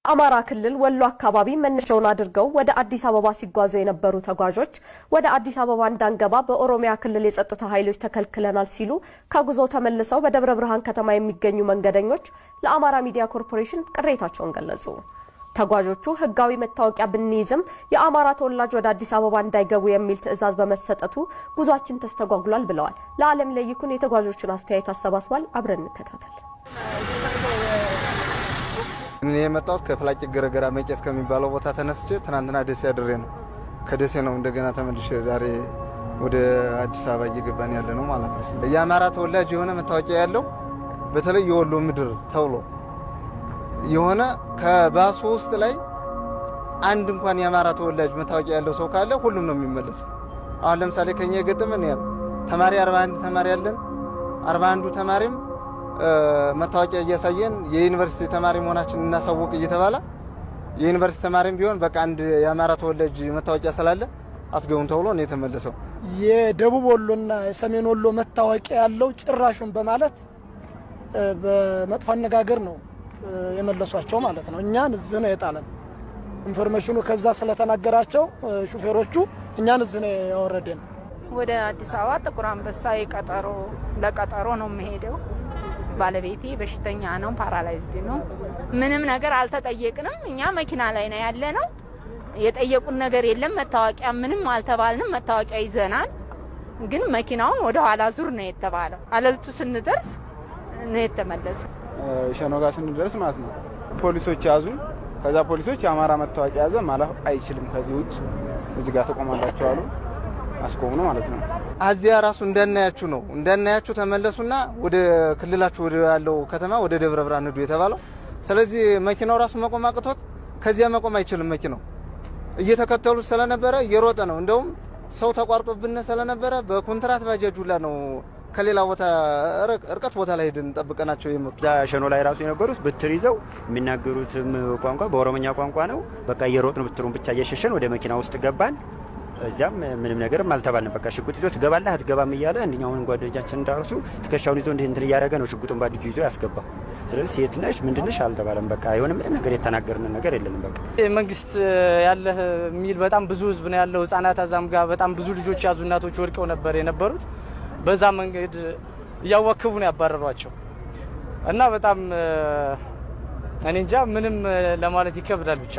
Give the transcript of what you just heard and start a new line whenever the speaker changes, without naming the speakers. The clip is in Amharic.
አማራ ክልል ወሎ አካባቢ መነሻውን አድርገው ወደ አዲስ አበባ ሲጓዙ የነበሩ ተጓዦች ወደ አዲስ አበባ እንዳንገባ በኦሮሚያ ክልል የጸጥታ ኃይሎች ተከልክለናል ሲሉ ከጉዞ ተመልሰው በደብረ ብርሃን ከተማ የሚገኙ መንገደኞች ለአማራ ሚዲያ ኮርፖሬሽን ቅሬታቸውን ገለጹ። ተጓዦቹ ህጋዊ መታወቂያ ብንይዝም የአማራ ተወላጅ ወደ አዲስ አበባ እንዳይገቡ የሚል ትዕዛዝ በመሰጠቱ ጉዟችን ተስተጓጉሏል ብለዋል። ለዓለም ለይኩን የተጓዦቹን አስተያየት አሰባስቧል። አብረን እንከታተል።
እኔ የመጣሁት ከፍላጭ ገረገራ መጨት ከሚባለው ቦታ ተነስቼ ትናንትና ደሴ አድሬ ነው። ከደሴ ነው እንደገና ተመልሼ ዛሬ ወደ አዲስ አበባ እየገባን ያለ ነው ማለት ነው። የአማራ ተወላጅ የሆነ መታወቂያ ያለው በተለይ የወሎ ምድር ተብሎ የሆነ ከባሱ ውስጥ ላይ አንድ እንኳን የአማራ ተወላጅ መታወቂያ ያለው ሰው ካለ ሁሉም ነው የሚመለሰው። አሁን ለምሳሌ ከኛ የገጠመን ያለ ተማሪ 41 ተማሪ ያለን 41ዱ ተማሪም መታወቂያ እያሳየን የዩኒቨርሲቲ ተማሪ መሆናችን እናሳውቅ እየተባለ የዩኒቨርሲቲ ተማሪም ቢሆን በቃ አንድ የአማራ ተወላጅ መታወቂያ ስላለ አትገቡም ተብሎ ነው የተመለሰው።
የደቡብ ወሎና የሰሜን ወሎ መታወቂያ ያለው ጭራሹን በማለት በመጥፎ አነጋገር ነው የመለሷቸው ማለት ነው። እኛን እዚህ ነው የጣለን። ኢንፎርሜሽኑ ከዛ ስለተናገራቸው ሹፌሮቹ እኛን እዚህ ነው ያወረደን።
ወደ አዲስ አበባ ጥቁር አንበሳ ለቀጠሮ ነው የምሄደው። ባለቤቴ በሽተኛ ነው፣ ፓራላይዝድ ነው። ምንም ነገር አልተጠየቅንም። እኛ መኪና ላይ ነው ያለነው። የጠየቁን ነገር የለም። መታወቂያ ምንም አልተባልንም። መታወቂያ ይዘናል፣ ግን መኪናውን ወደ ኋላ ዙር ነው የተባለው። አለልቱ ስንደርስ ነው የተመለሰው።
ሸኖጋ ስንደርስ ማለት ነው ፖሊሶች ያዙን። ከዛ ፖሊሶች የአማራ መታወቂያ ያዘ ማለፍ አይችልም፣ ከዚህ ውጭ እዚህ ጋር ተቆማላችሁ አሉ። አስቆሙ ማለት ነው።
አዚያ ራሱ እንዳናያችሁ ተመለሱና ወደ ክልላችሁ ወደ ያለው ከተማ ወደ ደብረ ብርሃን ሄዱ የተባለው። ስለዚህ መኪናው ራሱ መቆም አቅቶት ከዚያ መቆም አይችልም። መኪናው እየተከተሉ ስለነበረ እየሮጠ ነው። እንደውም ሰው ተቋርጦብን ስለነበረ በኮንትራት ባጃጁላ ነው ከሌላ ቦታ እርቀት ቦታ ላይ ሄደን ጠብቀናቸው የመጡ።
ሸኖ ላይ ራሱ የነበሩት ብትር ይዘው የሚናገሩትም ቋንቋ በኦሮሞኛ ቋንቋ ነው። በቃ እየሮጥን ብትሩን ብቻ እየሸሸን ወደ መኪና ውስጥ ገባን። እዛም ምንም ነገርም አልተባልንም። በቃ ሽጉጥ ይዞ ትገባለህ አትገባም እያለ አንደኛውን ጓደኛችን እንዳርሱ ትከሻውን ይዞ እንትን እያደረገ ነው ሽጉጡን ባድጁ ይዞ ያስገባው። ስለዚህ ሴት ነሽ ምንድነሽ አልተባለም። በቃ የሆነ ምንም ነገር የተናገርን ነገር የለንም። በቃ
መንግስት ያለ የሚል በጣም ብዙ ህዝብ ነው ያለው። ህፃናት አዛም ጋር በጣም ብዙ ልጆች ያዙ እናቶች ወድቀው ነበር የነበሩት። በዛ መንገድ እያዋከቡ ነው ያባረሯቸው እና በጣም እኔ እንጃ ምንም ለማለት ይከብዳል ብቻ